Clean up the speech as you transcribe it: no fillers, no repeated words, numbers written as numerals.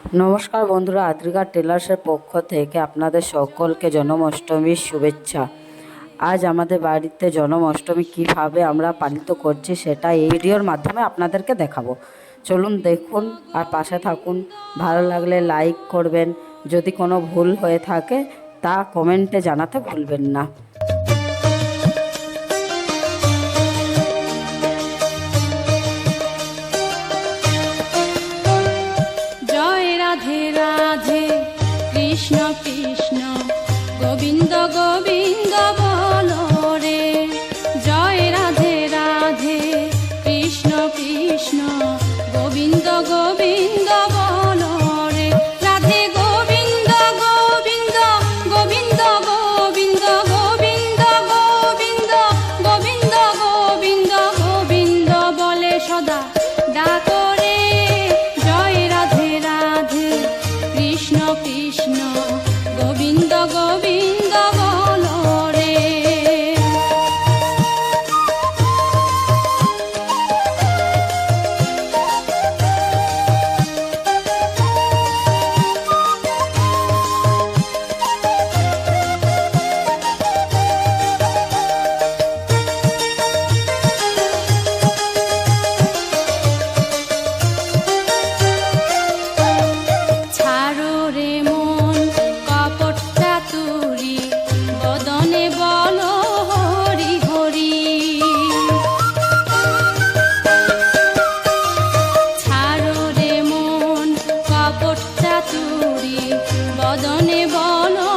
নমস্কার বন্ধুরা, আদ্রিকা টেলার্সের পক্ষ থেকে আপনাদের সকলকে জন্মাষ্টমীর শুভেচ্ছা। আজ আমাদের বাড়িতে জন্মাষ্টমী কীভাবে আমরা পালিত করছি সেটা এই ভিডিওর মাধ্যমে আপনাদেরকে দেখাবো। চলুন দেখুন আর পাশে থাকুন। ভালো লাগলে লাইক করবেন, যদি কোনো ভুল হয়ে থাকে তা কমেন্টে জানাতে ভুলবেন না। রাধে রাধে কৃষ্ণ কৃষ্ণ গোবিন্দ গোবিন্দ বলো রে। জয় রাধে রাধে কৃষ্ণ কৃষ্ণ গোবিন্দ গোবিন্দ বলো রে। রাধে গোবিন্দ গোবিন্দ গোবিন্দ গোবিন্দ গোবিন্দ গোবিন্দ গোবিন্দ গোবিন্দ গোবিন্দ বলে সদা ডাকো রে। জয় রাধে রাধে কৃষ্ণ কৃষ্ণ গোবিন্দ গোবিন্দ বলো রে। ছাড়ো রে মন কপট চাতুরি, বদনে বলো হরি হরি। ছাড়ো রে মন কপট চাতুরি, বদনে বলো